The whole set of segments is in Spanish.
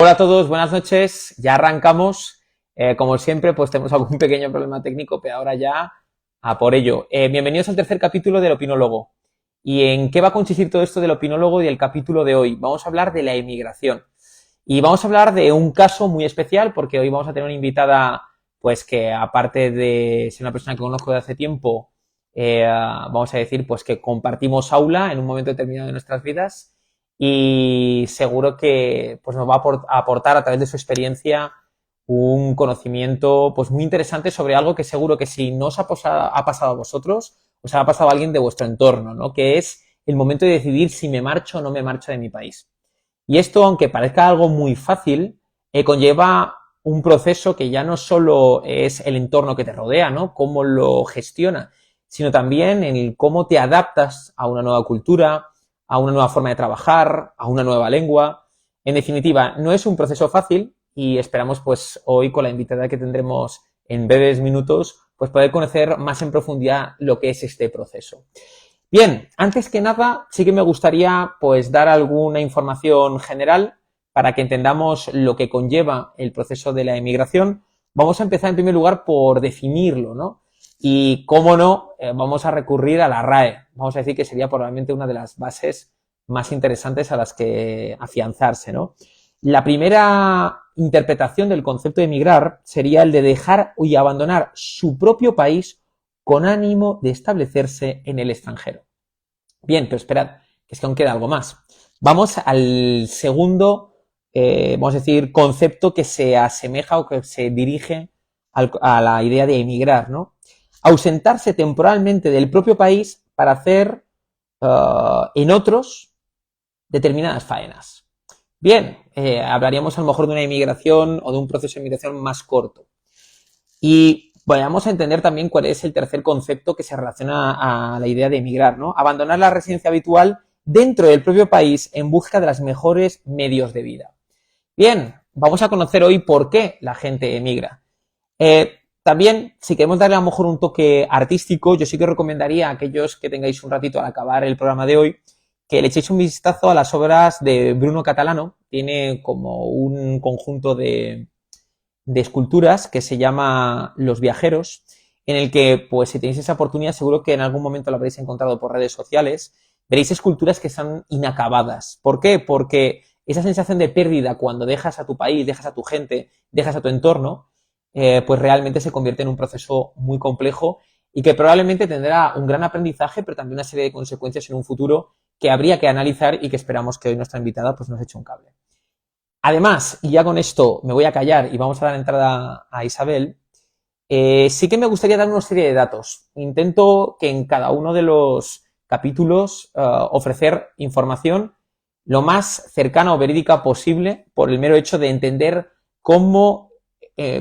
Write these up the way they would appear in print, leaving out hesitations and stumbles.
Hola a todos, buenas noches. Ya arrancamos. Como siempre, pues tenemos algún pequeño problema técnico, pero ahora ya a por ello. Bienvenidos al tercer capítulo del Opinólogo. ¿Y en qué va a consistir todo esto del Opinólogo y el capítulo de hoy? Vamos a hablar de la emigración. Y vamos a hablar de un caso muy especial, porque hoy vamos a tener una invitada, pues que aparte de ser una persona que conozco de hace tiempo, vamos a decir, pues que compartimos aula en un momento determinado de nuestras vidas y seguro que pues, nos va a aportar a través de su experiencia un conocimiento pues muy interesante sobre algo que seguro que si no os ha pasado a vosotros, os ha pasado a alguien de vuestro entorno, ¿no? Que es el momento de decidir si me marcho o no me marcho de mi país. Y esto, aunque parezca algo muy fácil, conlleva un proceso que ya no solo es el entorno que te rodea, ¿no? Cómo lo gestiona, sino también en el cómo te adaptas a una nueva cultura, a una nueva forma de trabajar, a una nueva lengua. En definitiva, no es un proceso fácil y esperamos pues hoy con la invitada que tendremos en breves minutos pues poder conocer más en profundidad lo que es este proceso. Bien, antes que nada sí que me gustaría pues dar alguna información general para que entendamos lo que conlleva el proceso de la emigración. Vamos a empezar en primer lugar por definirlo, ¿no? Y, cómo no, vamos a recurrir a la RAE. Vamos a decir que sería probablemente una de las bases más interesantes a las que afianzarse, ¿no? La primera interpretación del concepto de emigrar sería el de dejar y abandonar su propio país con ánimo de establecerse en el extranjero. Bien, pero esperad, que es que aún queda algo más. Vamos al segundo, vamos a decir, concepto que se asemeja o que se dirige a la idea de emigrar, ¿no? Ausentarse temporalmente del propio país para hacer en otros determinadas faenas. Bien, hablaríamos a lo mejor de una inmigración o de un proceso de inmigración más corto. Y vayamos a entender también cuál es el tercer concepto que se relaciona a la idea de emigrar, ¿no? Abandonar la residencia habitual dentro del propio país en busca de los mejores medios de vida. Bien, vamos a conocer hoy por qué la gente emigra. También, si queremos darle a lo mejor un toque artístico, yo sí que recomendaría a aquellos que tengáis un ratito al acabar el programa de hoy, que le echéis un vistazo a las obras de Bruno Catalano. Tiene como un conjunto de esculturas que se llama Los Viajeros, en el que, pues si tenéis esa oportunidad, seguro que en algún momento lo habréis encontrado por redes sociales, veréis esculturas que están inacabadas. ¿Por qué? Porque esa sensación de pérdida cuando dejas a tu país, dejas a tu gente, dejas a tu entorno, pues realmente se convierte en un proceso muy complejo y que probablemente tendrá un gran aprendizaje, pero también una serie de consecuencias en un futuro que habría que analizar y que esperamos que hoy nuestra invitada pues nos eche un cable. Además, y ya con esto me voy a callar y vamos a dar entrada a Isabel, sí que me gustaría dar una serie de datos. Intento que en cada uno de los capítulos ofrecer información lo más cercana o verídica posible por el mero hecho de entender cómo,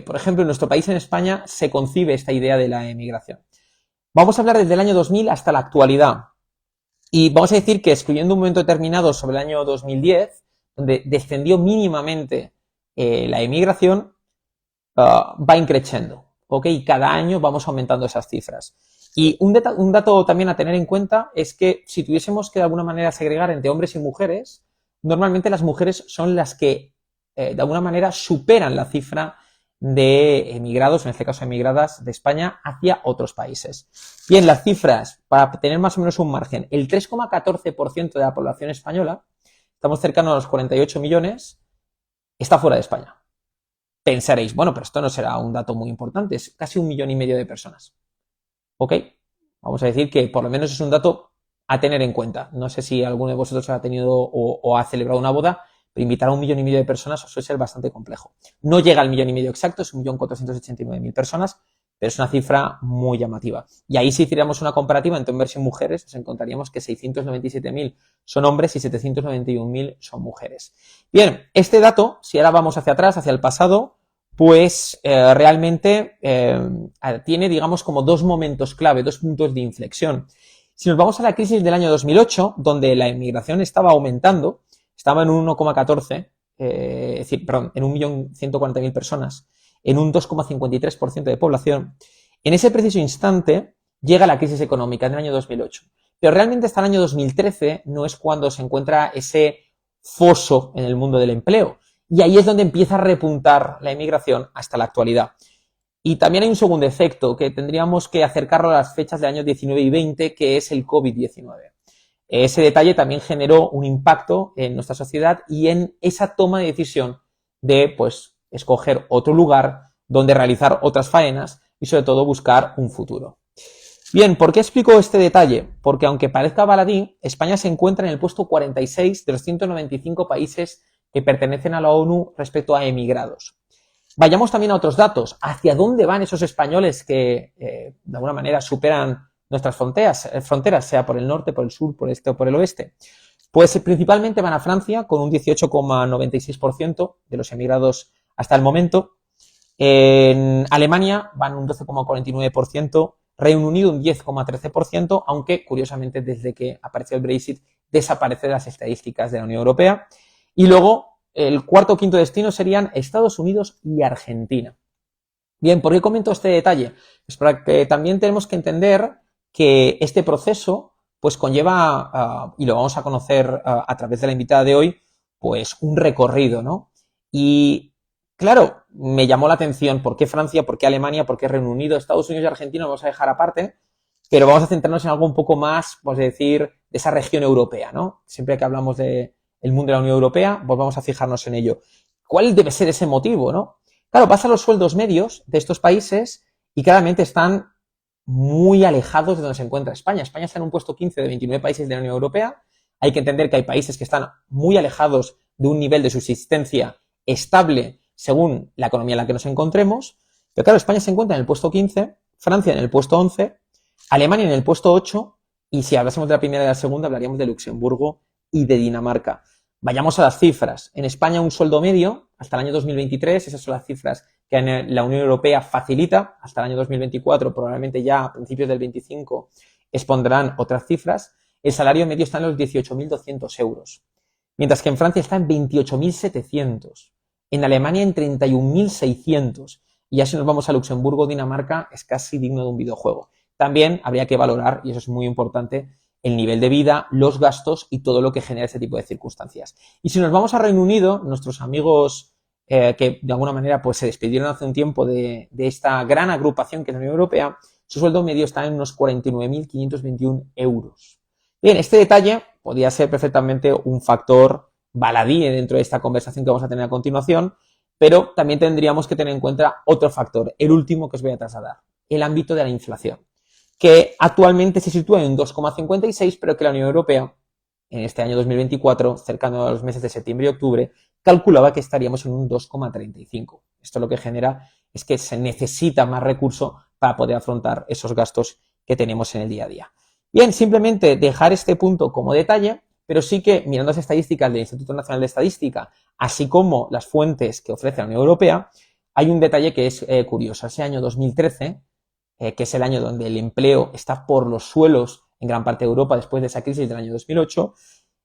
por ejemplo, en nuestro país, en España, se concibe esta idea de la emigración. Vamos a hablar desde el año 2000 hasta la actualidad. Y vamos a decir que excluyendo un momento determinado sobre el año 2010, donde descendió mínimamente la emigración, va increciendo, ¿ok? Y cada año vamos aumentando esas cifras. Y un dato también a tener en cuenta es que si tuviésemos que de alguna manera segregar entre hombres y mujeres, normalmente las mujeres son las que de alguna manera superan la cifra de emigrados, en este caso emigradas de España hacia otros países. Bien, las cifras, para tener más o menos un margen, el 3,14% de la población española, estamos cercanos a los 48 millones, está fuera de España. Pensaréis, bueno, pero esto no será un dato muy importante, es casi 1,5 millones de personas. ¿Ok? Vamos a decir que por lo menos es un dato a tener en cuenta. No sé si alguno de vosotros ha tenido o ha celebrado una boda, pero invitar a 1,5 millones de personas suele ser bastante complejo. No llega al 1,5 millones exacto, es 1.489.000 personas, pero es una cifra muy llamativa. Y ahí si hiciéramos una comparativa entre hombres y mujeres, nos encontraríamos que 697.000 son hombres y 791.000 son mujeres. Bien, este dato, si ahora vamos hacia atrás, hacia el pasado, pues realmente tiene, digamos, como dos momentos clave, dos puntos de inflexión. Si nos vamos a la crisis del año 2008, donde la inmigración estaba aumentando, estaba en un 1,14, es decir, perdón, en 1.140.000 personas, en un 2,53% de población, en ese preciso instante llega la crisis económica en el año 2008. Pero realmente hasta el año 2013 no es cuando se encuentra ese foso en el mundo del empleo. y ahí es donde empieza a repuntar la emigración hasta la actualidad. Y también hay un segundo efecto, que tendríamos que acercarlo a las fechas de años 19 y 20, que es el COVID-19. Ese detalle también generó un impacto en nuestra sociedad y en esa toma de decisión de, pues, escoger otro lugar donde realizar otras faenas y, sobre todo, buscar un futuro. Bien, ¿por qué explico este detalle? Porque, aunque parezca baladí, España se encuentra en el puesto 46 de los 195 países que pertenecen a la ONU respecto a emigrados. Vayamos también a otros datos. ¿Hacia dónde van esos españoles que, de alguna manera, superan nuestras fronteras, sea por el norte, por el sur, por el este o por el oeste? Pues principalmente van a Francia, con un 18,96% de los emigrados hasta el momento. En Alemania van un 12,49%, Reino Unido un 10,13%, aunque, curiosamente, desde que apareció el Brexit, desaparecen las estadísticas de la Unión Europea. Y luego, el cuarto o quinto destino serían Estados Unidos y Argentina. Bien, ¿por qué comento este detalle? Pues para que también tenemos que entender que este proceso pues conlleva, y lo vamos a conocer a través de la invitada de hoy, pues un recorrido, ¿no? Y claro, me llamó la atención por qué Francia, por qué Alemania, por qué Reino Unido, Estados Unidos y Argentina lo vamos a dejar aparte, pero vamos a centrarnos en algo un poco más, pues decir, de esa región europea, ¿no? Siempre que hablamos de el mundo de la Unión Europea, pues vamos a fijarnos en ello. ¿Cuál debe ser ese motivo, no? Claro, pasa los sueldos medios de estos países y claramente están muy alejados de donde se encuentra España. España está en un puesto 15 de 29 países de la Unión Europea. Hay que entender que hay países que están muy alejados de un nivel de subsistencia estable según la economía en la que nos encontremos. Pero claro, España se encuentra en el puesto 15, Francia en el puesto 11, Alemania en el puesto 8 y si hablásemos de la primera y de la segunda hablaríamos de Luxemburgo y de Dinamarca. Vayamos a las cifras. En España un sueldo medio hasta el año 2023, esas son las cifras que la Unión Europea facilita, hasta el año 2024, probablemente ya a principios del 25 expondrán otras cifras, el salario medio está en los 18.200 euros, mientras que en Francia está en 28.700, en Alemania en 31.600, y ya si nos vamos a Luxemburgo, Dinamarca, es casi digno de un videojuego. También habría que valorar, y eso es muy importante, el nivel de vida, los gastos y todo lo que genera ese tipo de circunstancias. Y si nos vamos a Reino Unido, nuestros amigos que de alguna manera pues se despidieron hace un tiempo de esta gran agrupación que es la Unión Europea, su sueldo medio está en unos 49.521 euros. Bien, este detalle podría ser perfectamente un factor baladí dentro de esta conversación que vamos a tener a continuación, pero también tendríamos que tener en cuenta otro factor, el último que os voy a trasladar, el ámbito de la inflación, que actualmente se sitúa en un 2,56, pero que la Unión Europea, en este año 2024, cercano a los meses de septiembre y octubre, calculaba que estaríamos en un 2,35. Esto lo que genera es que se necesita más recurso para poder afrontar esos gastos que tenemos en el día a día. Bien, simplemente dejar este punto como detalle, pero sí que mirando las estadísticas del Instituto Nacional de Estadística, así como las fuentes que ofrece la Unión Europea, hay un detalle que es curioso. Ese año 2013, que es el año donde el empleo está por los suelos en gran parte de Europa después de esa crisis del año 2008,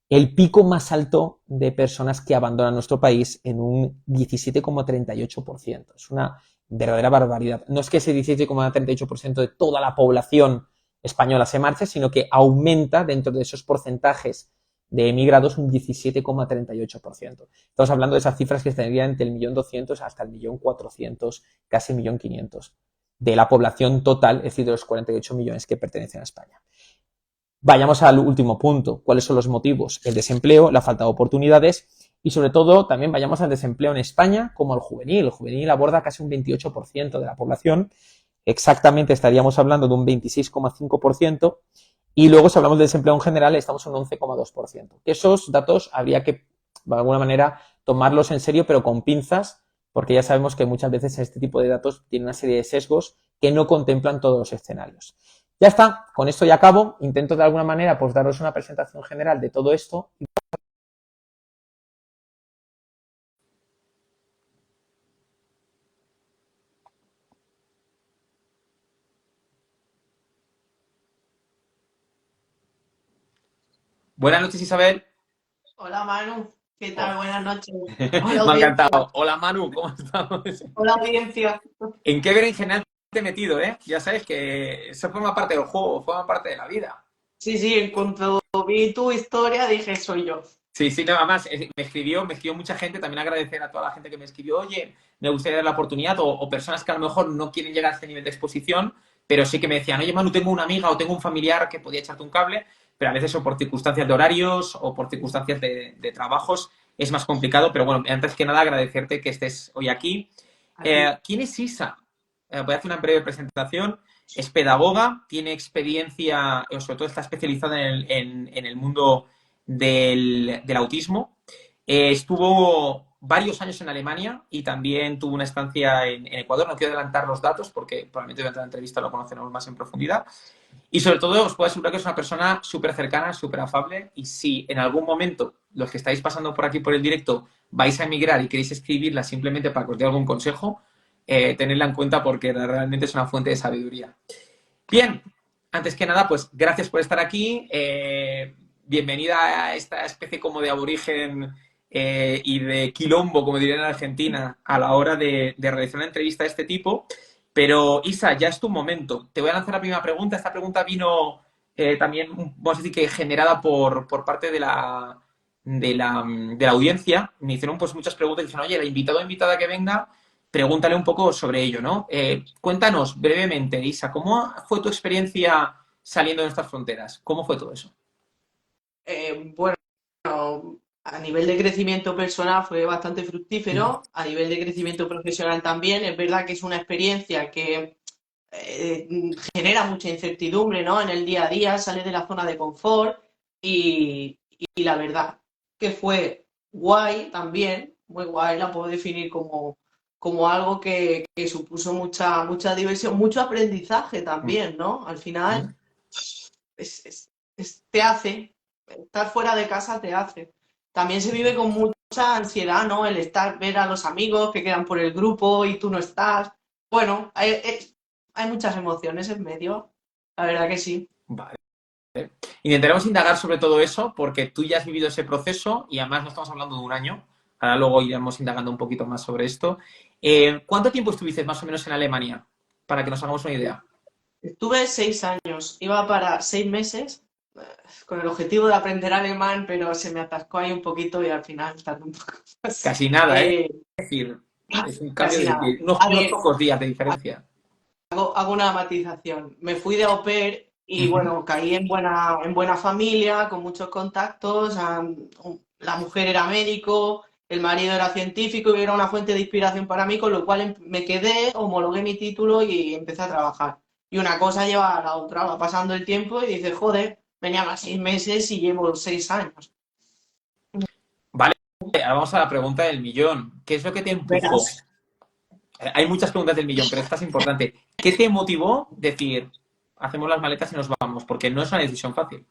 el pico más alto de personas que abandonan nuestro país en un 17,38%. Es una verdadera barbaridad. No es que ese 17,38% de toda la población española se marche, sino que aumenta dentro de esos porcentajes de emigrados un 17,38%. Estamos hablando de esas cifras que estarían entre el 1.200.000 hasta el 1.400.000, casi 1.500.000 de la población total, es decir, de los 48 millones que pertenecen a España. Vayamos al último punto. ¿Cuáles son los motivos? El desempleo, la falta de oportunidades y, sobre todo, también vayamos al desempleo en España como el juvenil. El juvenil aborda casi un 28% de la población. Exactamente estaríamos hablando de un 26,5%. Y luego, si hablamos de desempleo en general, estamos en un 11,2%. Esos datos habría que, de alguna manera, tomarlos en serio, pero con pinzas, porque ya sabemos que muchas veces este tipo de datos tienen una serie de sesgos que no contemplan todos los escenarios. Ya está, con esto ya acabo. Intento de alguna manera pues daros una presentación general de todo esto. Buenas noches, Isabel. Hola Manu, ¿qué tal? Oh, Buenas noches. me Hola ha audiencia. encantado. Hola Manu, ¿cómo estamos? Hola audiencia. ¿En qué berenjenal te he metido, eh? Ya sabes que eso forma parte del juego, forma parte de la vida. Sí, sí, en cuanto vi tu historia dije soy yo. Sí, sí, nada más. Me escribió mucha gente, también agradecer a toda la gente que me escribió, oye, me gustaría dar la oportunidad, o personas que a lo mejor no quieren llegar a este nivel de exposición, pero sí que me decían, oye, Manu, tengo una amiga o tengo un familiar que podía echarte un cable, pero a veces o por circunstancias de horarios o por circunstancias de trabajos es más complicado, pero bueno, antes que nada agradecerte que estés hoy aquí. A ti. ¿Quién es Isa? Voy a hacer una breve presentación. Es pedagoga, tiene experiencia, o sobre todo está especializada en el mundo del autismo. Estuvo varios años en Alemania y también tuvo una estancia en Ecuador. No quiero adelantar los datos porque probablemente durante la entrevista lo conoceremos más en profundidad. Y sobre todo os puedo asegurar que es una persona súper cercana, súper afable. Y si en algún momento los que estáis pasando por aquí por el directo vais a emigrar y queréis escribirla simplemente para que os dé algún consejo, tenedla en cuenta porque realmente es una fuente de sabiduría. Bien, antes que nada, pues gracias por estar aquí. Bienvenida a esta especie como de aborigen y de quilombo, como dirían en Argentina, a la hora de realizar una entrevista de este tipo. Pero Isa, ya es tu momento. Te voy a lanzar la primera pregunta. Esta pregunta vino también, vamos a decir que generada por parte de la audiencia. Me hicieron pues muchas preguntas y dicen, oye, la invitado o invitada que venga, pregúntale un poco sobre ello, ¿no? Cuéntanos brevemente, Isa, ¿cómo fue tu experiencia saliendo de nuestras fronteras? ¿Cómo fue todo eso? Bueno, a nivel de crecimiento personal fue bastante fructífero, a nivel de crecimiento profesional también. Es verdad que es una experiencia que eh, genera mucha incertidumbre, ¿no? En el día a día, sales de la zona de confort y la verdad que fue guay también, muy guay, la puedo definir como algo que supuso mucha diversión, mucho aprendizaje también, ¿no? Al final te hace, estar fuera de casa te hace. También se vive con mucha ansiedad, ¿no? El estar, ver a los amigos que quedan por el grupo y tú no estás. Bueno, hay muchas emociones en medio, la verdad que sí. Vale. Intentaremos indagar sobre todo eso porque tú ya has vivido ese proceso y además no estamos hablando de un año. Ahora luego iremos indagando un poquito más sobre esto. ¿Cuánto tiempo estuviste más o menos en Alemania? Para que nos hagamos una idea. Estuve 6 años, iba para 6 meses con el objetivo de aprender alemán, pero se me atascó ahí un poquito y al final tardé un poco más. Casi nada, ¿eh? Eh, Es decir, es un cambio Casi nada. de unos, A unos ver, pocos días de diferencia. hago una matización. Me fui de au pair y Ujú. bueno, caí en buena familia, con muchos contactos. La mujer era médico, el marido era científico y era una fuente de inspiración para mí, con lo cual me quedé, homologué mi título y empecé a trabajar. Y una cosa lleva a la otra, va pasando el tiempo y dices, joder, venía más 6 meses y llevo 6 años. Vale, ahora vamos a la pregunta del millón. ¿Qué es lo que te empujó? Verás. Hay muchas preguntas del millón, pero esta es importante. ¿Qué te motivó decir, hacemos las maletas y nos vamos? Porque no es una decisión fácil.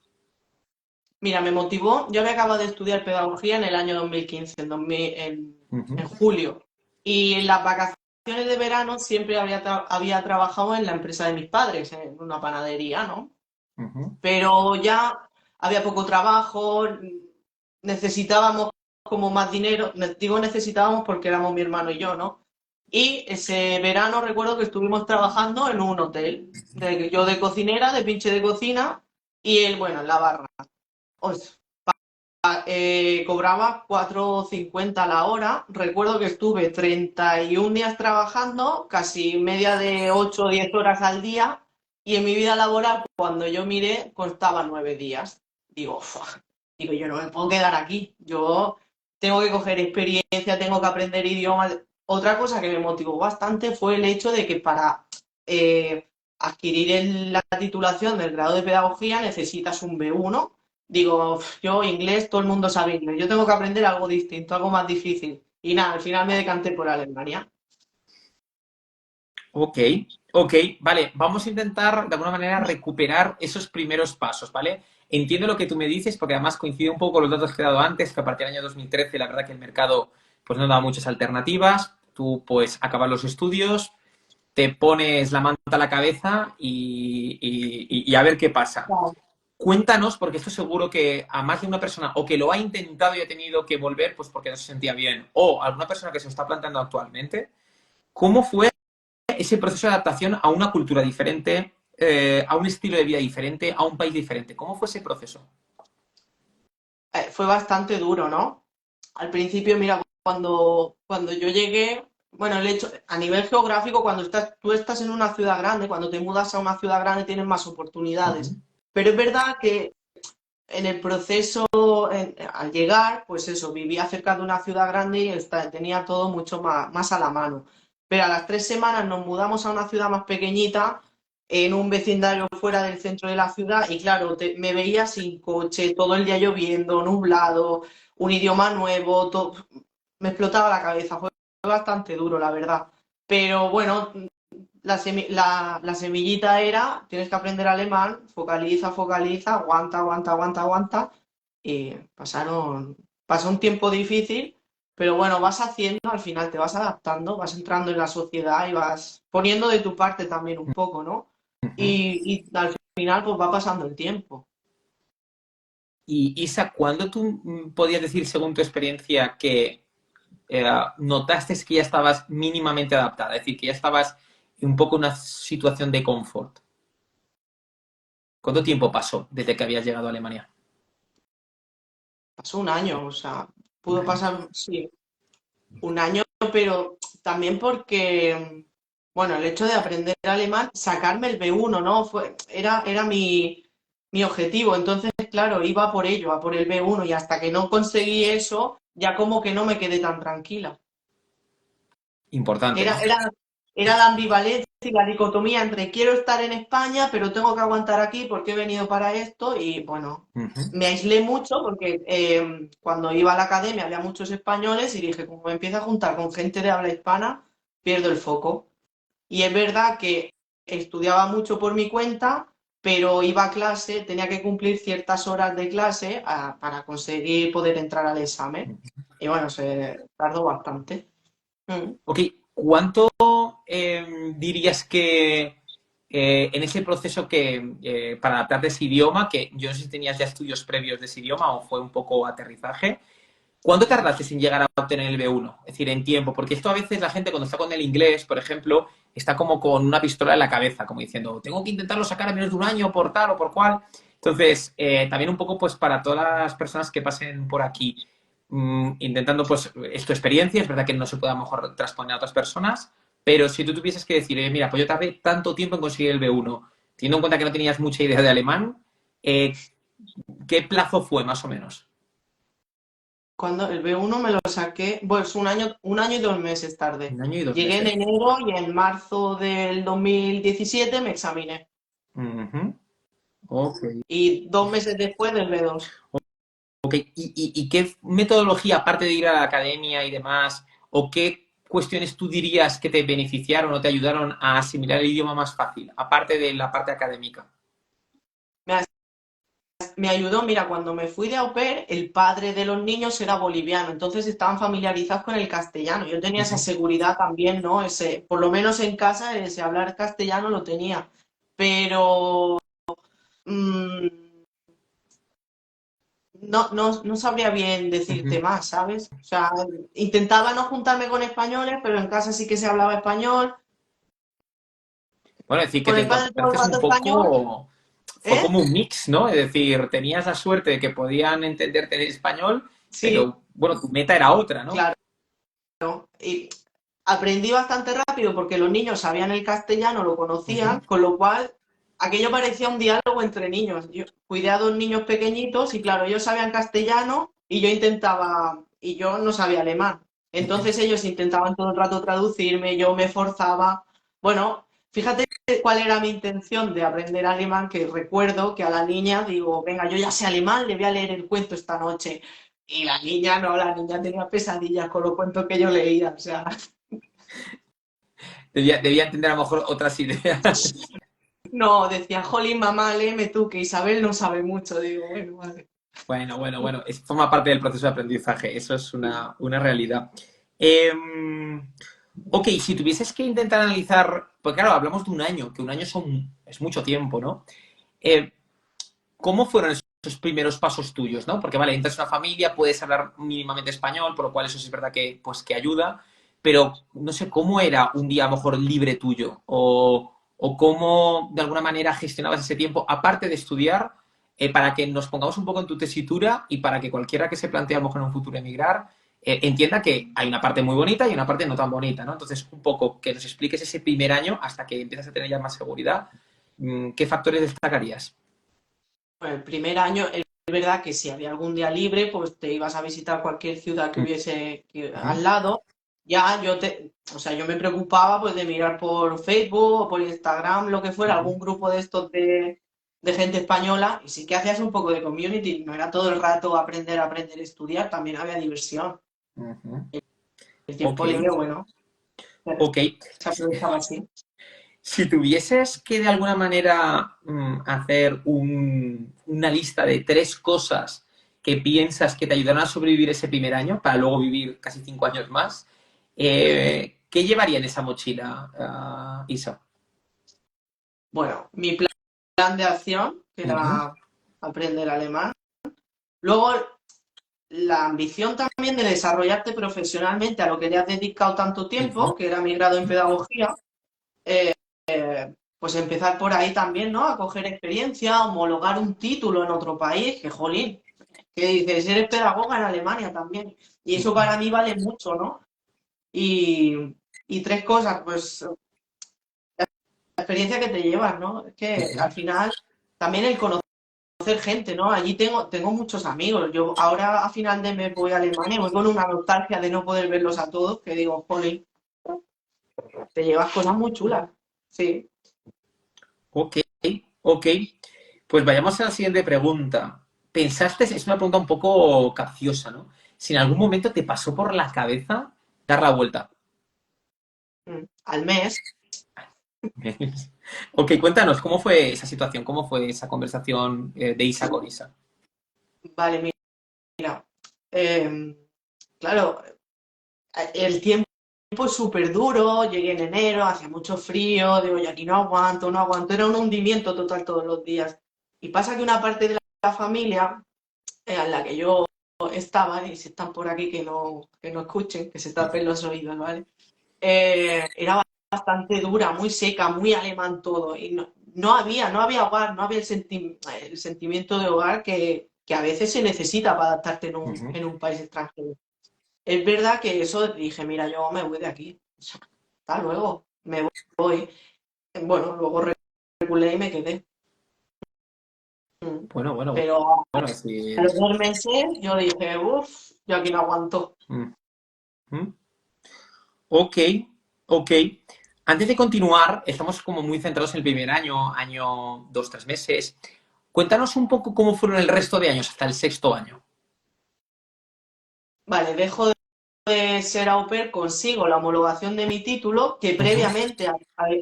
Mira, me motivó. Yo había acabado de estudiar pedagogía en el año 2015, en Ujú, julio. Y en las vacaciones de verano siempre había trabajado en la empresa de mis padres, en una panadería, ¿no? ujú. Pero ya había poco trabajo, necesitábamos como más dinero. Digo necesitábamos porque éramos mi hermano y yo, ¿no? Y ese verano recuerdo que estuvimos trabajando en un hotel. Yo de cocinera, de pinche de cocina, y él, bueno, en la barra. Os- Cobraba 4,50 la hora. Recuerdo que estuve 31 días trabajando, casi media de 8 o 10 horas al día, y en mi vida laboral, cuando yo miré, costaba 9 días. Digo, "Fua". Digo, yo no me puedo quedar aquí. Yo tengo que coger experiencia, tengo que aprender idiomas. Otra cosa que me motivó bastante fue el hecho de que para adquirir la titulación del grado de pedagogía necesitas un B1. Digo, yo inglés, todo el mundo sabe inglés. Yo tengo que aprender algo distinto, algo más difícil. Y nada, al final me decanté por Alemania. Ok, ok, vale. Vamos a intentar de alguna manera recuperar esos primeros pasos, ¿vale? Entiendo lo que tú me dices, porque además coincide un poco con los datos que he dado antes, que a partir del año 2013 la verdad que el mercado pues no daba muchas alternativas. Tú pues acabas los estudios, te pones la manta a la cabeza y a ver qué pasa. Wow. Cuéntanos, porque esto seguro que a más de una persona o que lo ha intentado y ha tenido que volver pues porque no se sentía bien, o alguna persona que se lo está planteando actualmente, ¿cómo fue ese proceso de adaptación a una cultura diferente, a un estilo de vida diferente, a un país diferente? ¿Cómo fue ese proceso? fue bastante duro, ¿no? Al principio, mira, cuando yo llegué, bueno, el hecho, a nivel geográfico, tú estás en una ciudad grande, cuando te mudas a una ciudad grande tienes más Ujú, oportunidades. Pero es verdad que en el proceso, al llegar, pues eso, vivía cerca de una ciudad grande y tenía todo mucho más a la mano. Pero a las 3 semanas nos mudamos a una ciudad más pequeñita, en un vecindario fuera del centro de la ciudad, y claro, me veía sin coche, todo el día lloviendo, nublado, un idioma nuevo, me explotaba la cabeza, fue bastante duro, la verdad. Pero bueno, la semillita era, tienes que aprender alemán, focaliza, focaliza, aguanta, aguanta, aguanta, aguanta. Y pasó un tiempo difícil, pero bueno, vas haciendo, al final te vas adaptando, vas entrando en la sociedad y vas poniendo de tu parte también un poco, ¿no? ujú. Y al final pues va pasando el tiempo. Y Isa, ¿cuándo tú podías decir, según tu experiencia, que notaste que ya estabas mínimamente adaptada? Es decir, que ya estabas un poco en una situación de confort. ¿Cuánto tiempo pasó desde que habías llegado a Alemania? Pasó un año, o sea, Un pudo año. pasar, sí, un año, pero también porque, bueno, el hecho de aprender alemán, sacarme el B1, ¿no? Era mi objetivo. Entonces, claro, iba por ello, a por el B1, y hasta que no conseguí eso, ya como que no me quedé tan tranquila. Importante, Era, ¿no? era, era la ambivalencia y la dicotomía entre quiero estar en España, pero tengo que aguantar aquí porque he venido para esto. Y bueno, Ujú. me aislé mucho porque cuando iba a la academia había muchos españoles y dije, como me empiezo a juntar con gente de habla hispana, pierdo el foco. Y es verdad que estudiaba mucho por mi cuenta, pero iba a clase, tenía que cumplir ciertas horas de clase para conseguir poder entrar al examen. Y bueno, se tardó bastante. Mm. Ok, ¿cuánto dirías que en ese proceso que para adaptarte a ese idioma, que yo no sé si tenías ya estudios previos de ese idioma o fue un poco aterrizaje, ¿cuánto tardaste en llegar a obtener el B1? Es decir, en tiempo, porque esto a veces la gente cuando está con el inglés, por ejemplo, está como con una pistola en la cabeza, como diciendo, tengo que intentarlo sacar a menos de un año por tal o por cual. Entonces, también un poco pues para todas las personas que pasen por aquí intentando pues es tu experiencia, es verdad que no se puede a lo mejor transponer a otras personas, pero si tú tuvieses que decir, mira, pues yo tardé tanto tiempo en conseguir el B1, teniendo en cuenta que no tenías mucha idea de alemán, ¿qué plazo fue más o menos? Cuando el B1 me lo saqué, pues un año y 2 meses tarde. Un año y dos Llegué en meses. enero y en marzo del 2017 me examiné. Ujú. Ok. Y 2 meses después del B2. Ok. ¿Y qué metodología, aparte de ir a la academia y demás, o qué cuestiones tú dirías que te beneficiaron o te ayudaron a asimilar el idioma más fácil, aparte de la parte académica? Me, me ayudó, mira, cuando me fui de au pair, el padre de los niños era boliviano, entonces estaban familiarizados con el castellano. Yo tenía esa Ujú. seguridad también, ¿no? Por lo menos en casa, ese hablar castellano lo tenía. Pero mm, no sabría bien decirte Ujú. más, ¿sabes? O sea, intentaba no juntarme con españoles, pero en casa sí que se hablaba español. Bueno, decir que Con te el padre todo el encontraste un rato español, poco, fue ¿eh? como un mix, ¿no? Es decir, tenías la suerte de que podían entenderte en español, Sí, pero bueno, tu meta era otra, ¿no? claro. Y aprendí bastante rápido porque los niños sabían el castellano, lo Ujú. conocían, con lo cual aquello parecía un diálogo entre niños. Yo cuidé a 2 niños pequeñitos y claro, ellos sabían castellano y y yo no sabía alemán. Entonces ellos intentaban todo el rato traducirme, yo me forzaba. Bueno, fíjate cuál era mi intención de aprender alemán, que recuerdo que a la niña digo, venga, yo ya sé alemán, le voy a leer el cuento esta noche. Y la niña no, la niña tenía pesadillas con los cuentos que yo leía. O sea, Debía entender a lo mejor otras ideas. no, decía, jolín, mamá, léeme tú, que Isabel no sabe mucho. Digo, bueno, vale. Bueno, forma parte del proceso de aprendizaje, eso es una realidad. Eh, ok, si tuvieses que intentar analizar, pues claro, hablamos de un año, que un año es mucho tiempo, ¿no? Eh, ¿Cómo fueron esos primeros pasos tuyos, ¿no? Porque vale, entras en una familia, puedes hablar mínimamente español, por lo cual eso sí es verdad que, pues, que ayuda, pero no sé, ¿cómo era un día a lo mejor libre tuyo? O cómo de alguna manera gestionabas ese tiempo, aparte de estudiar, para que nos pongamos un poco en tu tesitura y para que cualquiera que se plantee a lo mejor en un futuro emigrar, entienda que hay una parte muy bonita y una parte no tan bonita, ¿no? Entonces, un poco que nos expliques ese primer año hasta que empiezas a tener ya más seguridad. ¿Qué factores destacarías? Bueno, el primer año es verdad que si había algún día libre, pues te ibas a visitar cualquier ciudad que hubiese al lado. Ya o sea, yo me preocupaba pues de mirar por Facebook o por Instagram, lo que fuera, algún grupo de estos de gente española, y sí que hacías un poco de community, no era todo el rato aprender, estudiar, también había diversión. Ujú. El Ok, tiempo libre, bueno, ok. se aprovechaba así. Si tuvieses que de alguna manera hacer una lista de 3 cosas que piensas que te ayudarán a sobrevivir ese primer año para luego vivir casi 5 años más, ¿qué llevaría en esa mochila, Isa? Bueno, mi plan de acción, que Ujú, era aprender alemán. Luego, la ambición también de desarrollarte profesionalmente a lo que le has dedicado tanto ujú, tiempo, que era mi grado en pedagogía, pues empezar por ahí también, ¿no? A coger experiencia, homologar un título en otro país, que jolín, que dices, eres pedagoga en Alemania también. Y eso para mí vale mucho, ¿no? Y tres cosas, pues la experiencia que te llevas, ¿no? Es que ujú. al final también el conocer gente, ¿no? Allí tengo muchos amigos. Yo ahora a final de mes voy a Alemania, voy con una nostalgia de no poder verlos a todos, que digo, jolín, te llevas cosas muy chulas. Sí. Ok, ok. Pues vayamos a la siguiente pregunta. ¿Pensaste, es una pregunta un poco capciosa, ¿no? Si en algún momento te pasó por la cabeza dar la vuelta. Al mes, Ok, cuéntanos, ¿cómo fue esa situación? ¿Cómo fue esa conversación de Isa con Isa? vale, mira, eh, claro, el tiempo es súper duro, llegué en enero, hacía mucho frío, digo, y aquí no aguanto, era un hundimiento total todos los días. Y pasa que una parte de la familia en la que yo estaba, y si están por aquí que no escuchen, que se tapen los oídos, ¿vale? Era bastante dura, muy seca, muy alemán todo, y no había hogar, no había el sentimiento de hogar que a veces se necesita para adaptarte en un, Ujú. en un país extranjero. Es verdad que eso dije, mira, yo me voy de aquí. Hasta luego, me voy. Bueno, luego reculé y me quedé. Mm. Bueno, bueno, Pero bueno, sí. a los 2 meses yo dije, uff, yo aquí no aguanto. Ujú. Ok, ok. Antes de continuar, estamos como muy centrados en el primer año, año, 2, 3 meses. Cuéntanos un poco cómo fueron el resto de años hasta el sexto año. Vale, dejo de ser au pair, consigo la homologación de mi título, que Ujú, previamente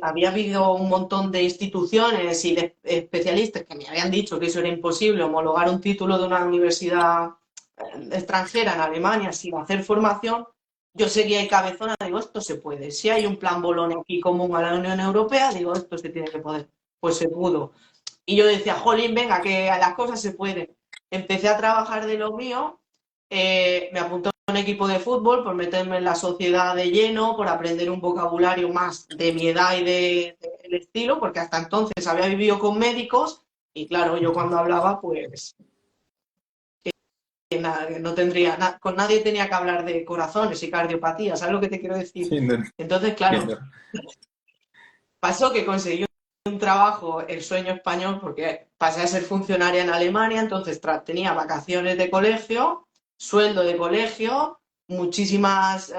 había habido un montón de instituciones y de especialistas que me habían dicho que eso era imposible, homologar un título de una universidad extranjera en Alemania sin hacer formación. Yo seguía ahí cabezona, digo, esto se puede. Si hay un plan Bolonia aquí común a la Unión Europea, digo, esto se tiene que poder. Pues se pudo. Y yo decía, jolín, venga, que a las cosas se pueden. Empecé a trabajar de lo mío, me apunté a un equipo de fútbol por meterme en la sociedad de lleno, por aprender un vocabulario más de mi edad y del estilo, porque hasta entonces había vivido con médicos y claro, yo cuando hablaba, pues que nada, que no tendría, con nadie tenía que hablar de corazones y cardiopatía, ¿sabes lo que te quiero decir? sí, no Entonces, claro, entiendo. pasó que conseguí un trabajo, el sueño español, porque pasé a ser funcionaria en Alemania, entonces tenía vacaciones de colegio, sueldo de colegio, muchísimos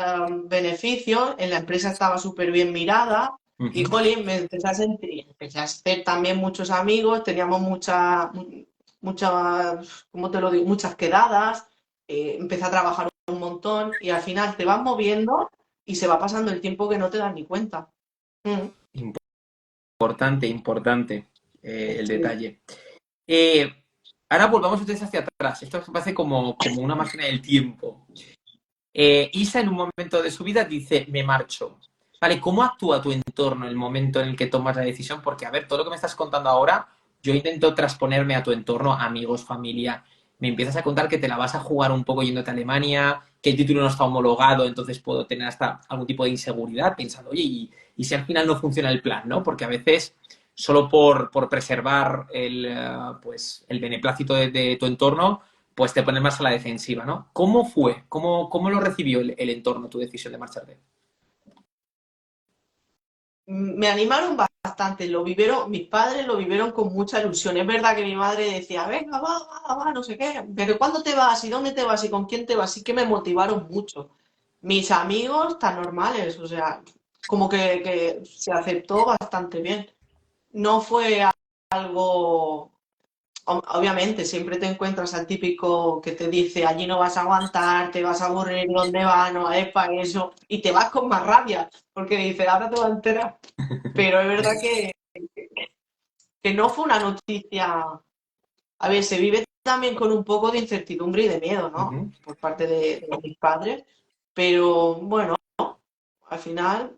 beneficios, en la empresa estaba súper bien mirada y, Ujú. jolín, me empecé a sentir, empecé a hacer también muchos amigos, teníamos muchas, ¿cómo te lo digo? Muchas quedadas, empecé a trabajar un montón y al final te vas moviendo y se va pasando el tiempo que no te das ni cuenta. Mm, Importante, importante el sí. detalle. Eh, Ahora volvamos entonces hacia atrás. Esto se parece como una máquina del tiempo. Isa en un momento de su vida dice, me marcho. Vale, ¿cómo actúa tu entorno en el momento en el que tomas la decisión? Porque, a ver, todo lo que me estás contando ahora, yo intento transponerme a tu entorno, amigos, familia. Me empiezas a contar que te la vas a jugar un poco yéndote a Alemania, que el título no está homologado, entonces puedo tener hasta algún tipo de inseguridad pensando, oye, y si al final no funciona el plan, ¿no? Porque a veces solo por preservar pues, el beneplácito de tu entorno, pues te pones más a la defensiva, ¿no? ¿Cómo fue? ¿Cómo lo recibió el entorno tu decisión de marcharte? Me animaron bastante, lo vivieron, mis padres lo vivieron con mucha ilusión. Es verdad que mi madre decía, venga, va, no sé qué, pero ¿cuándo te vas? ¿Y dónde te vas? ¿Y con quién te vas? Sí que me motivaron mucho. Mis amigos tan normales, o sea, como que se aceptó bastante bien. No fue algo, obviamente, siempre te encuentras al típico que te dice, allí no vas a aguantar, te vas a aburrir, ¿dónde vas? No es para eso, y te vas con más rabia, porque dice, ahora te vas a enterar. Pero es verdad que no fue una noticia. A ver, se vive también con un poco de incertidumbre y de miedo, ¿no? Ujú. Por parte de mis padres. Pero bueno, al final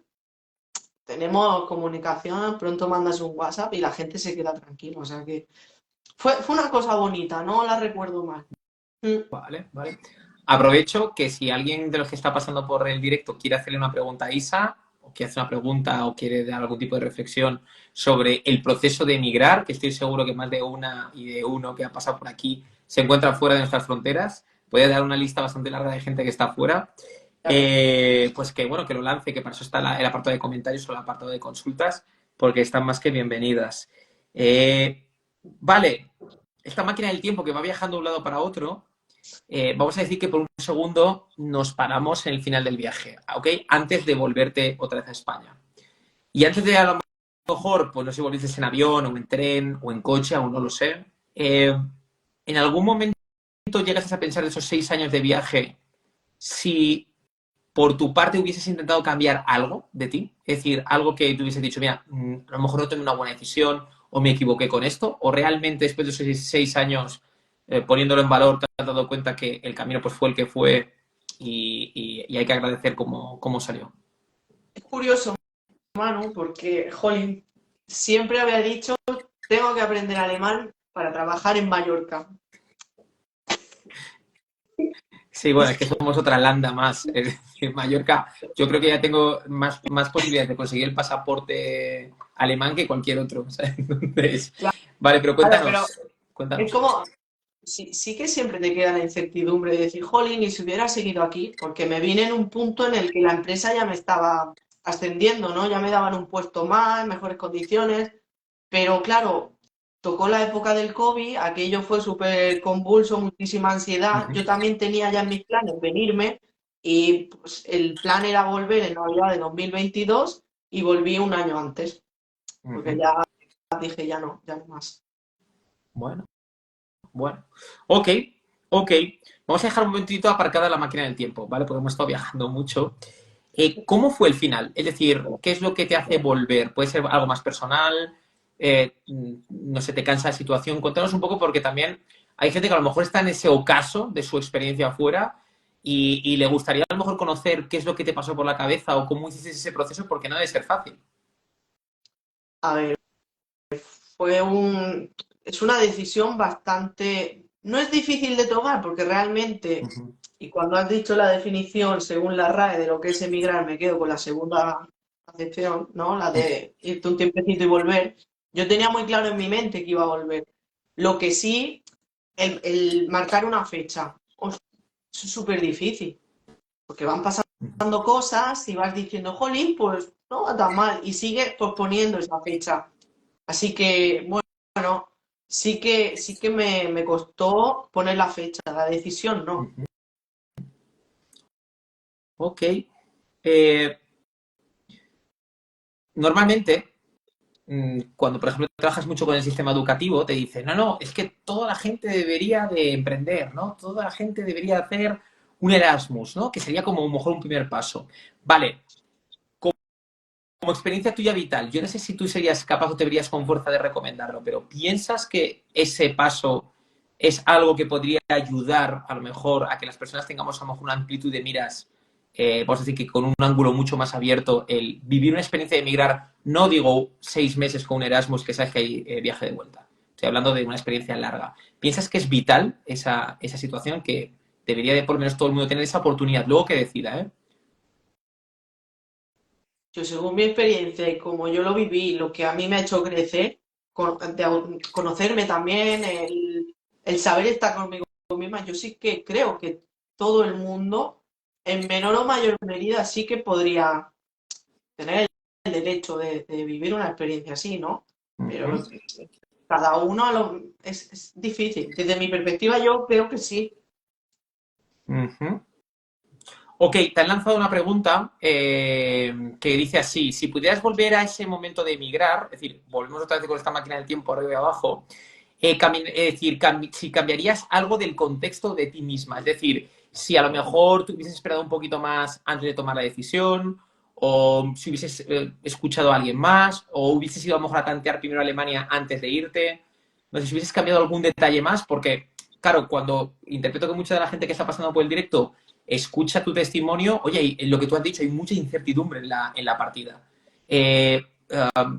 tenemos comunicación, pronto mandas un WhatsApp y la gente se queda tranquila. O sea que fue una cosa bonita, no la recuerdo mal. Mm. Vale, vale. Aprovecho que si alguien de los que está pasando por el directo quiere hacerle una pregunta a Isa, o quiere hacer una pregunta o quiere dar algún tipo de reflexión sobre el proceso de emigrar, que estoy seguro que más de una y de uno que ha pasado por aquí se encuentra fuera de nuestras fronteras, voy a dar una lista bastante larga de gente que está fuera, Claro. pues que bueno, que lo lance, que para eso está el apartado de comentarios o el apartado de consultas, porque están más que bienvenidas. Vale, esta máquina del tiempo que va viajando de un lado para otro, vamos a decir que por un segundo nos paramos en el final del viaje, ¿ok? Antes de volverte otra vez a España. Y antes de a lo mejor, pues no sé si volviste en avión o en tren o en coche, aún no lo sé, ¿en algún momento llegas a pensar de esos 6 años de viaje si por tu parte hubieses intentado cambiar algo de ti? Es decir, algo que tú hubieses dicho, mira, a lo mejor no tomé una buena decisión o me equivoqué con esto, o realmente después de esos 6 años poniéndolo en valor te has dado cuenta que el camino pues fue el que fue y hay que agradecer cómo salió. Es curioso, Manu, porque, jolín, siempre había dicho, tengo que aprender alemán para trabajar en Mallorca. Sí, bueno, es que somos otra landa más. Es decir, Mallorca, yo creo que ya tengo más posibilidades de conseguir el pasaporte alemán que cualquier otro. O sea, entonces, vale, pero Claro, pero cuéntanos, es cuéntanos. como, sí que siempre te queda la incertidumbre de decir, jolín, y si hubiera seguido aquí, porque me vine en un punto en el que la empresa ya me estaba ascendiendo, ¿no? Ya me daban un puesto más, mejores condiciones, pero claro, tocó la época del COVID, aquello fue súper convulso, muchísima ansiedad. Ujú, Yo también tenía ya en mis planes venirme y pues, el plan era volver en Navidad de 2022 y volví un año antes, porque ujú. ya dije, ya no más. Bueno, bueno. Ok, ok. Vamos a dejar un momentito aparcada la máquina del tiempo, ¿vale? Porque hemos estado viajando mucho. ¿Cómo fue el final? Es decir, ¿qué es lo que te hace volver? ¿Puede ser algo más personal? No sé, ¿te cansa la situación? Cuéntanos un poco porque también hay gente que a lo mejor está en ese ocaso de su experiencia afuera y le gustaría a lo mejor conocer qué es lo que te pasó por la cabeza o cómo hiciste ese proceso porque no debe ser fácil. A ver, fue un, es una decisión bastante, no es difícil de tomar porque realmente, Ujú, y cuando has dicho la definición según la RAE de lo que es emigrar, me quedo con la segunda acepción, ¿no? La de irte un tiempecito y volver. Yo tenía muy claro en mi mente que iba a volver. Lo que sí, el marcar una fecha, es súper difícil, porque van ujú. pasando cosas y vas diciendo, jolín, pues no va tan mal, y sigue posponiendo esa fecha. Así que, bueno, sí que me costó poner la fecha, la decisión no. Ujú. Ok. Eh, normalmente, cuando, por ejemplo, trabajas mucho con el sistema educativo, te dicen, no, no, es que toda la gente debería de emprender, ¿no? Toda la gente debería hacer un Erasmus, ¿no? Que sería como a lo mejor un primer paso. Vale, como experiencia tuya vital, yo no sé si tú serías capaz o te verías con fuerza de recomendarlo, pero ¿piensas que ese paso es algo que podría ayudar a lo mejor a que las personas tengamos a lo mejor una amplitud de miras, vamos a decir que con un ángulo mucho más abierto, el vivir una experiencia de emigrar, no digo 6 meses con un Erasmus que sabes que hay viaje de vuelta, estoy hablando de una experiencia larga. ¿Piensas que es vital esa situación que debería de por lo menos todo el mundo tener esa oportunidad, luego que decida, ¿eh? yo según mi experiencia y como yo lo viví, lo que a mí me ha hecho crecer, conocerme también, el saber estar conmigo misma, yo sí que creo que todo el mundo, en menor o mayor medida, sí que podría tener el derecho de vivir una experiencia así, ¿no? Ujú, Pero cada uno es difícil. Desde mi perspectiva, yo creo que sí. ujú. Ok, te han lanzado una pregunta que dice así: si pudieras volver a ese momento de emigrar, es decir, volvemos otra vez con esta máquina del tiempo arriba y abajo, es decir, si cambiarías algo del contexto de ti misma, es decir, si a lo mejor tú hubieses esperado un poquito más antes de tomar la decisión, o si hubieses escuchado a alguien más, o hubieses ido a lo mejor a tantear primero a Alemania antes de irte, no sé si hubieses cambiado algún detalle más, porque, claro, cuando interpreto que mucha de la gente que está pasando por el directo escucha tu testimonio, oye, y en lo que tú has dicho, hay mucha incertidumbre en la partida.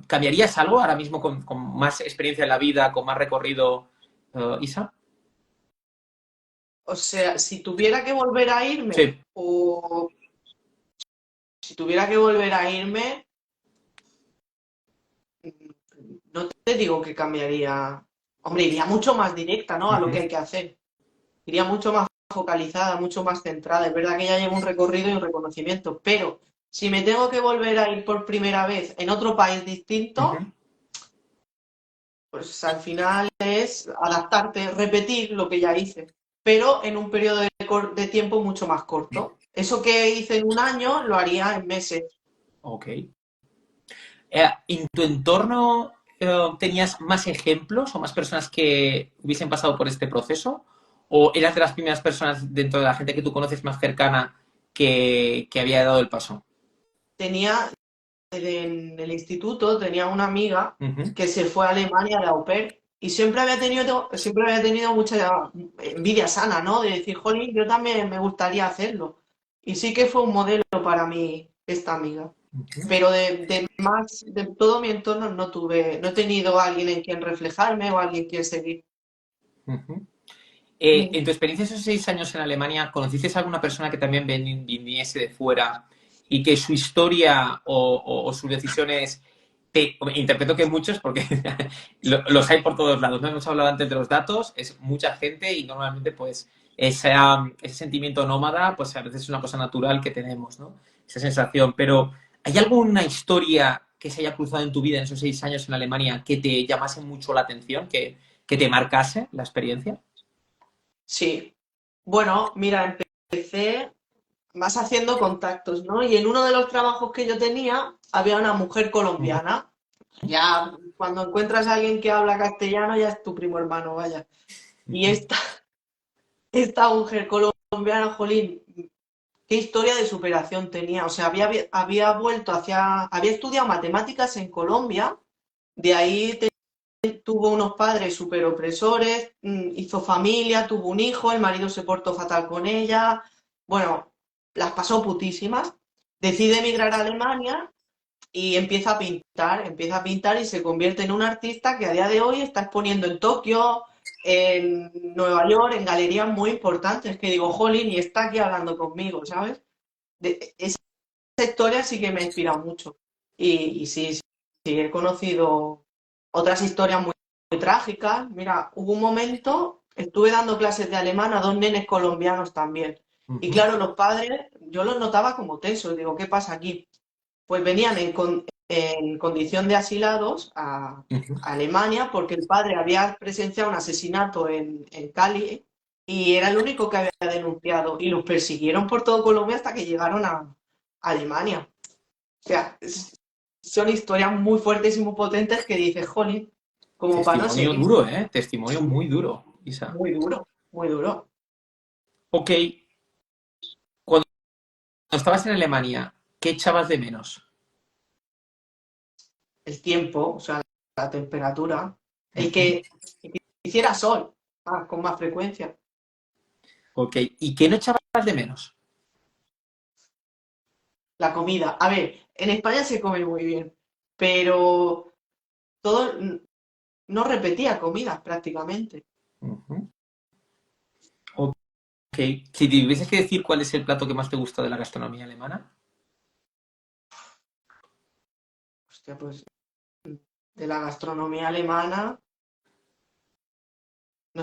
¿Cambiarías algo ahora mismo con más experiencia en la vida, con más recorrido, Isa? O sea, si tuviera que volver a irme, Sí. o si tuviera que volver a irme, no te digo que cambiaría. Hombre, iría mucho más directa, ¿no? A lo que Uh-huh. hay que hacer. Iría mucho más focalizada, mucho más centrada. Es verdad que ya llevo un recorrido y un reconocimiento, pero si me tengo que volver a ir por primera vez en otro país distinto, Uh-huh. pues al final es adaptarte, repetir lo que ya hice, pero en un periodo de tiempo mucho más corto. Eso que hice en un año lo haría en meses. Ok. ¿En tu entorno tenías más ejemplos o más personas que hubiesen pasado por este proceso? ¿O eras de las primeras personas dentro de la gente que tú conoces más cercana que había dado el paso? Tenía en el instituto, tenía una amiga Uh-huh. que se fue a Alemania de au pair y siempre había tenido mucha envidia sana, ¿no? De decir, jolín, yo también me gustaría hacerlo. Y sí que fue un modelo para mí esta amiga. Uh-huh. Pero de todo mi entorno no he tenido a alguien en quien reflejarme o alguien en quien seguir. Uh-huh. Mm. En tu experiencia esos 6 años en Alemania, ¿conociste a alguna persona que también viniese de fuera y que su historia o sus decisiones, interpreto que muchos, porque los hay por todos lados, ¿no? Hemos hablado antes de los datos, es mucha gente y normalmente pues ese sentimiento nómada pues a veces es una cosa natural que tenemos, ¿no? Esa sensación, pero ¿hay alguna historia que se haya cruzado en tu vida en esos 6 años en Alemania que te llamase mucho la atención, que te marcase la experiencia? Sí. Bueno, mira, empecé vas haciendo contactos, ¿no? Y en uno de los trabajos que yo tenía había una mujer Ujú, colombiana. Ya cuando encuentras a alguien que habla castellano ya es tu primo hermano, vaya. Y ujú, esta mujer colombiana, jolín, qué historia de superación tenía. O sea, había vuelto había estudiado matemáticas en Colombia, de ahí tuvo unos padres súper opresores, hizo familia, tuvo un hijo, el marido se portó fatal con ella, bueno, las pasó putísimas. Decide emigrar a Alemania y empieza a pintar y se convierte en un artista que a día de hoy está exponiendo en Tokio, en Nueva York, en galerías muy importantes, que digo, jolín, y está aquí hablando conmigo, ¿sabes? Esa historia sí que me ha inspirado mucho. Y sí, sí, he conocido otras historias muy trágicas. Mira, hubo un momento, estuve dando clases de alemán a dos nenes colombianos también. Y ujú, claro, los padres, yo los notaba como tensos. Digo, ¿qué pasa aquí? Pues venían en condición de asilados ujú, a Alemania porque el padre había presenciado un asesinato en Cali y era el único que había denunciado. Y los persiguieron por todo Colombia hasta que llegaron a Alemania. O sea, son historias muy fuertes y muy potentes que dices, jolín, como para no Testimonio seguir. duro, ¿eh? Testimonio muy duro, Isa. Muy duro, muy duro. Ok, cuando estabas en Alemania, ¿qué echabas de menos? El tiempo, o sea, la temperatura, Ujú. el que hiciera sol con más frecuencia. Ok, ¿y qué no echabas de menos? La comida. A ver, en España se come muy bien, pero todo no repetía comidas prácticamente. Ujú. Ok, si tuvieses que decir cuál es el plato que más te gusta de la gastronomía alemana. Hostia, pues de la gastronomía alemana, no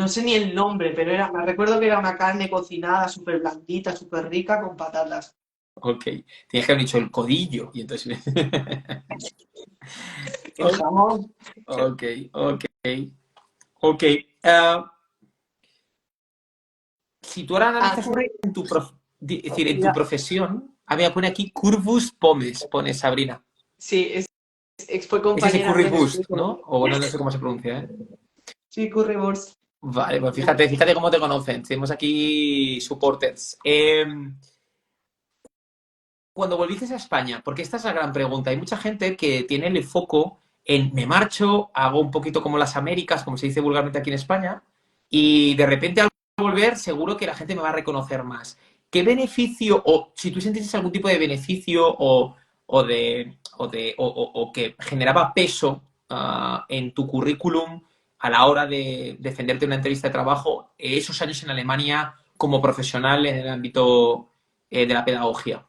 sé ni el nombre, pero me recuerdo que era una carne cocinada súper blandita, súper rica con patatas. Ok, tienes que haber dicho el codillo. Y entonces. El jamón. Ok, ok, ok. Ah, si tú ahora Ah, analizas curry. en tu, es decir, en tu Mira, profesión, a mí me pone aquí Curvus Pomes, pone Sabrina. sí, fue Es ese compañera mía en el currywurst, curso. ¿no? O bueno, no sé cómo se pronuncia, ¿eh? Sí, currywurst. Vale, pues fíjate cómo te conocen. Tenemos aquí supporters. Cuando volviste a España, porque esta es la gran pregunta, hay mucha gente que tiene el foco en me marcho, hago un poquito como las Américas, como se dice vulgarmente aquí en España, y de repente al volver seguro que la gente me va a reconocer más. ¿Qué beneficio, o si tú sentiste algún tipo de beneficio o que generaba peso en tu currículum a la hora de defenderte en una entrevista de trabajo, esos años en Alemania como profesional en el ámbito de la pedagogía?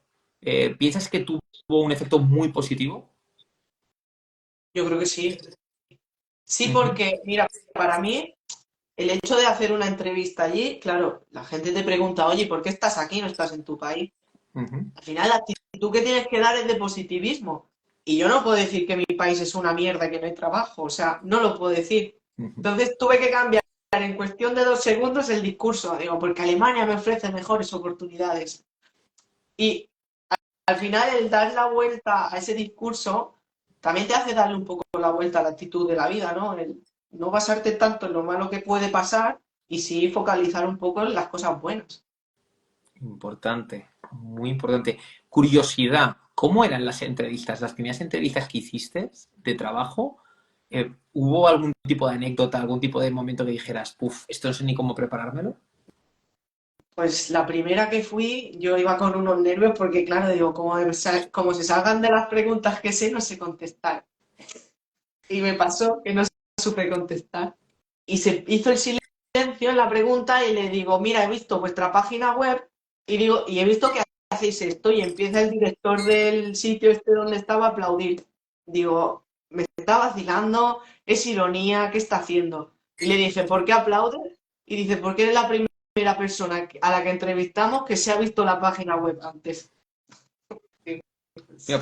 ¿Piensas que tuvo un efecto muy positivo? Yo creo que sí. Sí, Ujú, porque, mira, para mí, el hecho de hacer una entrevista allí, claro, la gente te pregunta, oye, ¿por qué estás aquí? No estás en tu país. ujú, Al final, la actitud que tienes que dar es de positivismo. Y yo no puedo decir que mi país es una mierda, que no hay trabajo. O sea, no lo puedo decir. ujú. Entonces tuve que cambiar en cuestión de 2 segundos el discurso. Digo, porque Alemania me ofrece mejores oportunidades. Y al final el dar la vuelta a ese discurso también te hace darle un poco la vuelta a la actitud de la vida, ¿no? El no basarte tanto en lo malo que puede pasar y sí focalizar un poco en las cosas buenas. Importante, muy importante. Curiosidad, ¿cómo eran las entrevistas? Las primeras entrevistas que hiciste de trabajo, ¿hubo algún tipo de anécdota, algún tipo de momento que dijeras, uff, esto no sé ni cómo preparármelo? Pues la primera que fui, yo iba con unos nervios porque, claro, digo, como se salgan de las preguntas que sé, no sé contestar. Y me pasó que no supe contestar. Y se hizo el silencio en la pregunta y le digo, mira, he visto vuestra página web y digo, y he visto que hacéis esto y empieza el director del sitio este donde estaba a aplaudir. Digo, me está vacilando, es ironía, ¿qué está haciendo? Y le dije, ¿por qué aplaudes? Y dice, porque eres la primera persona a la que entrevistamos que se ha visto la página web antes. Mira,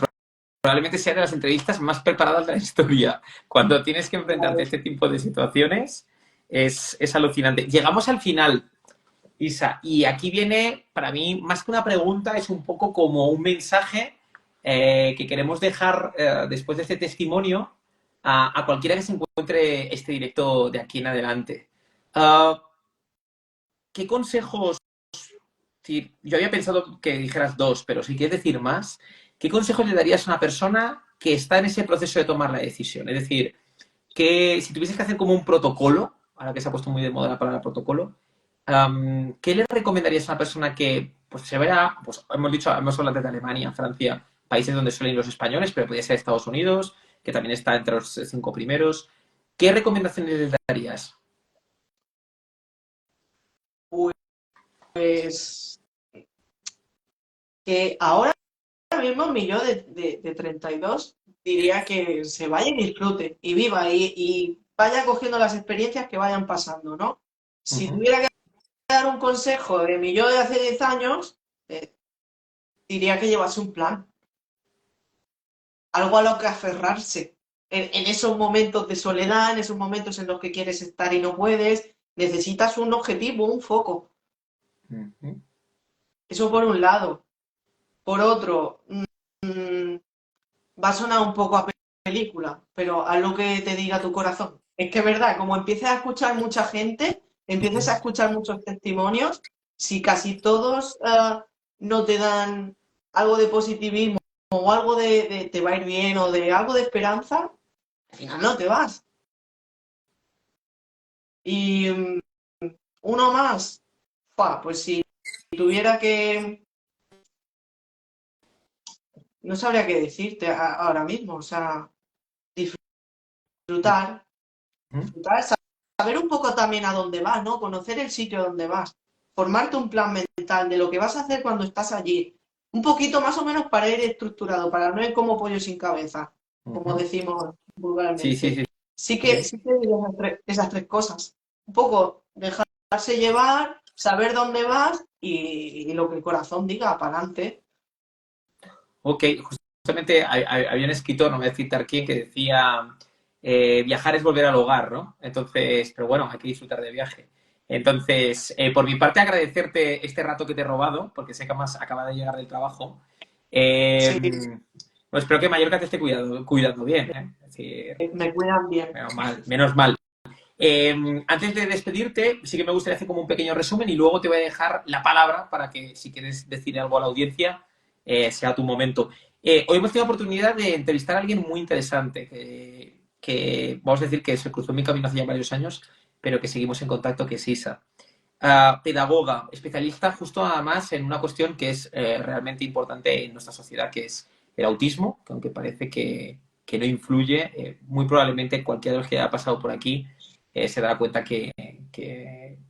probablemente sea de las entrevistas más preparadas de la historia. Cuando tienes que enfrentarte a Claro. este tipo de situaciones, es alucinante. Llegamos al final, Isa, y aquí viene, para mí, más que una pregunta, es un poco como un mensaje que queremos dejar después de este testimonio a cualquiera que se encuentre este directo de aquí en adelante. Ah, ¿Qué consejos, si, yo había pensado que dijeras dos, pero si quieres decir más, ¿qué consejos le darías a una persona que está en ese proceso de tomar la decisión? Es decir, que si tuvieses que hacer como un protocolo, ahora que se ha puesto muy de moda la palabra protocolo, ¿qué le recomendarías a una persona que pues, se vea, pues hemos dicho, hemos hablado de Alemania, Francia, países donde suelen ir los españoles, pero podría ser Estados Unidos, que también está entre los 5 primeros? ¿Qué recomendaciones le darías? Pues que ahora mismo mi yo de 32 diría que se vaya y disfrute y viva y vaya cogiendo las experiencias que vayan pasando, ¿no? Uh Si -huh. tuviera que dar un consejo de mi yo de hace 10 años, diría que llevase un plan, algo a lo que aferrarse. En esos momentos de soledad, en esos momentos en los que quieres estar y no puedes, necesitas un objetivo, un foco. Uh -huh. Eso por un lado. Por otro, mm, va a sonar un poco a película, pero haz lo que te diga tu corazón. Es que es verdad, como empieces a escuchar mucha gente, empieces a escuchar muchos testimonios, si casi todos no te dan algo de positivismo o algo de te va a ir bien o de algo de esperanza, al final no te vas. Y uno más, pues si tuviera que, no sabría qué decirte ahora mismo, o sea, disfrutar, disfrutar, saber un poco también a dónde vas, ¿no? Conocer el sitio donde vas, formarte un plan mental de lo que vas a hacer cuando estás allí, un poquito más o menos para ir estructurado, para no ir como pollo sin cabeza. como Ujú. decimos Sí, sí, vulgarmente. sí. Sí que diría esas tres cosas. Un poco dejarse llevar, saber dónde vas y lo que el corazón diga, para adelante. Ok, justamente había un escritor, no me voy a citar quién, que decía viajar es volver al hogar, ¿no? Entonces, pero bueno, hay que disfrutar del viaje. Entonces, por mi parte, agradecerte este rato que te he robado, porque sé que más acaba de llegar del trabajo. Sí, Pues espero que Mallorca te esté cuidando bien, ¿eh? Es decir, me cuidan bien. menos mal, menos mal. Antes de despedirte, sí que me gustaría hacer como un pequeño resumen y luego te voy a dejar la palabra para que si quieres decir algo a la audiencia, sea tu momento. Hoy hemos tenido la oportunidad de entrevistar a alguien muy interesante, vamos a decir que se cruzó en mi camino hace ya varios años, pero que seguimos en contacto, que es Isa. Pedagoga, especialista justo además en una cuestión que es realmente importante en nuestra sociedad, que es el autismo, que aunque parece que no influye, muy probablemente cualquiera de los que haya pasado por aquí se dará cuenta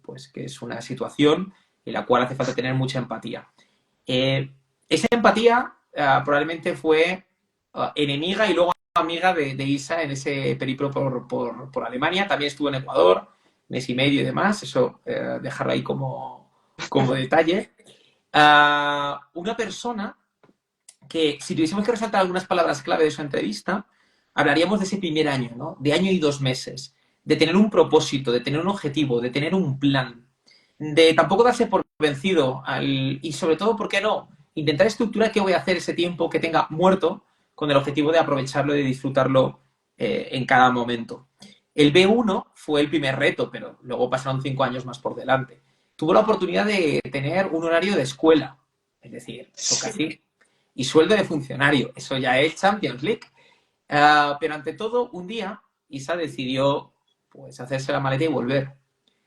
pues, que es una situación en la cual hace falta tener mucha empatía. Esa empatía probablemente fue enemiga y luego amiga de Isa en ese periplo por Alemania. También estuvo en Ecuador, mes y medio y demás. Eso dejarlo ahí como detalle. Una persona que, si tuviésemos que resaltar algunas palabras clave de su entrevista, hablaríamos de ese primer año, ¿no? De año y 2 meses, de tener un propósito, de tener un objetivo, de tener un plan, de tampoco darse por vencido y sobre todo, ¿por qué no? Intentar estructurar qué voy a hacer ese tiempo que tenga muerto con el objetivo de aprovecharlo y de disfrutarlo en cada momento. El B1 fue el primer reto, pero luego pasaron 5 años más por delante. Tuvo la oportunidad de tener un horario de escuela, es decir, eso Sí, casi, y sueldo de funcionario, eso ya es Champions League. Pero ante todo, un día Isa decidió pues hacerse la maleta y volver.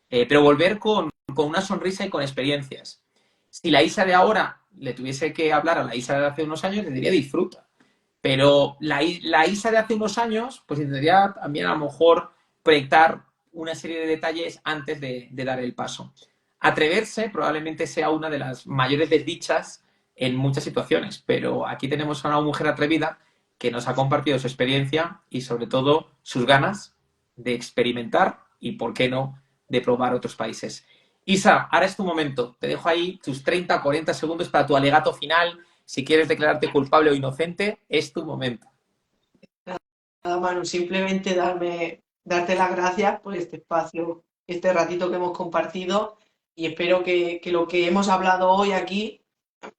Pero volver con una sonrisa y con experiencias. Si la Isa de ahora le tuviese que hablar a la Isa de hace unos años, le diría disfruta. Pero la Isa de hace unos años, pues intentaría también a lo mejor proyectar una serie de detalles antes de dar el paso. Atreverse probablemente sea una de las mayores desdichas en muchas situaciones, pero aquí tenemos a una mujer atrevida que nos ha compartido su experiencia y sobre todo sus ganas de experimentar y, por qué no, de probar otros países. Isa, ahora es tu momento. Te dejo ahí tus 30 o 40 segundos para tu alegato final. Si quieres declararte culpable o inocente, es tu momento. nada, Manu, simplemente darte las gracias por este espacio, este ratito que hemos compartido y espero que lo que hemos hablado hoy aquí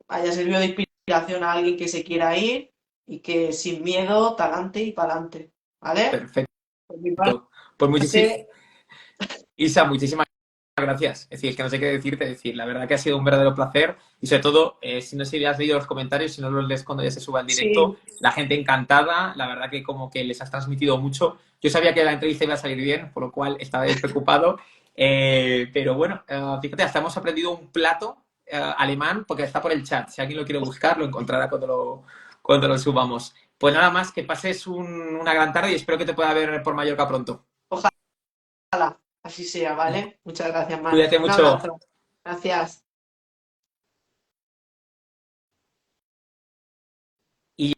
haya servido de inspiración a alguien que se quiera ir y que sin miedo, talante y pa'lante. ¿Vale? Perfecto. Por mi Pues muchísimas, parte, Isa, muchísimas gracias. Es decir, que no sé qué decirte. Es decir, la verdad que ha sido un verdadero placer y sobre todo, si no sé si has leído los comentarios, si no los lees cuando ya se suba el directo, sí, la gente encantada, la verdad que como que les has transmitido mucho. Yo sabía que la entrevista iba a salir bien, por lo cual estaba despreocupado. Pero bueno, fíjate, hasta hemos aprendido un plato alemán porque está por el chat. Si alguien lo quiere buscar, lo encontrará cuando lo subamos. Pues nada más, que pases una gran tarde y espero que te pueda ver por Mallorca pronto. ojalá así sea, ¿vale? Muchas gracias, Manu. Cuídate Un mucho. abrazo. Gracias. Y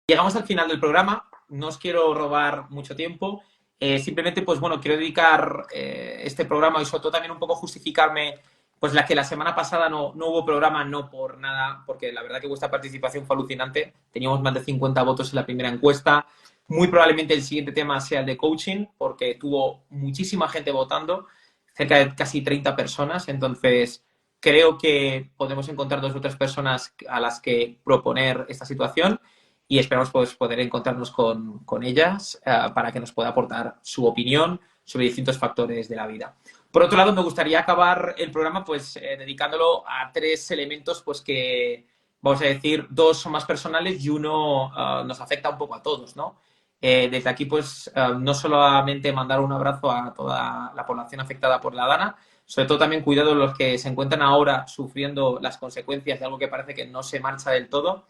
llegamos al final del programa. No os quiero robar mucho tiempo. Simplemente, pues bueno, quiero dedicar este programa y sobre todo también un poco justificarme, pues la semana pasada no hubo programa, no por nada, porque la verdad que vuestra participación fue alucinante. Teníamos más de 50 votos en la primera encuesta. Muy probablemente el siguiente tema sea el de coaching, porque tuvo muchísima gente votando, cerca de casi 30 personas. Entonces, creo que podemos encontrar dos o tres personas a las que proponer esta situación y esperamos pues, poder encontrarnos con ellas para que nos pueda aportar su opinión sobre distintos factores de la vida. Por otro lado, me gustaría acabar el programa pues dedicándolo a tres elementos pues que, vamos a decir, dos son más personales y uno nos afecta un poco a todos, ¿no? Desde aquí, pues, no solamente mandar un abrazo a toda la población afectada por la Dana, sobre todo también cuidado de los que se encuentran ahora sufriendo las consecuencias de algo que parece que no se marcha del todo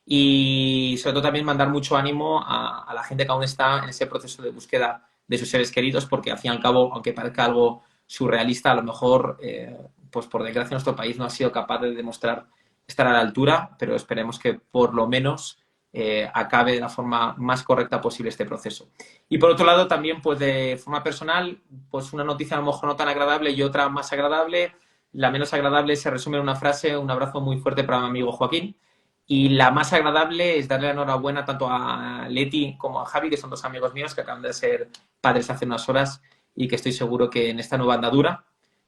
y sobre todo también mandar mucho ánimo a la gente que aún está en ese proceso de búsqueda de sus seres queridos, porque al fin y al cabo, aunque parezca algo surrealista, a lo mejor, pues por desgracia, nuestro país no ha sido capaz de demostrar estar a la altura, pero esperemos que por lo menos acabe de la forma más correcta posible este proceso. Y por otro lado, también, pues de forma personal, pues una noticia a lo mejor no tan agradable y otra más agradable. La menos agradable se resume en una frase: un abrazo muy fuerte para mi amigo Joaquín. Y la más agradable es darle la enhorabuena tanto a Leti como a Javi, que son dos amigos míos que acaban de ser padres hace unas horas y que estoy seguro que en esta nueva andadura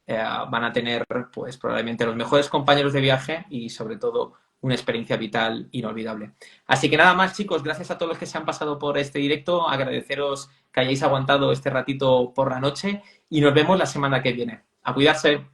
van a tener pues probablemente los mejores compañeros de viaje y sobre todo una experiencia vital inolvidable. Así que nada más, chicos, gracias a todos los que se han pasado por este directo, agradeceros que hayáis aguantado este ratito por la noche y nos vemos la semana que viene. A cuidarse.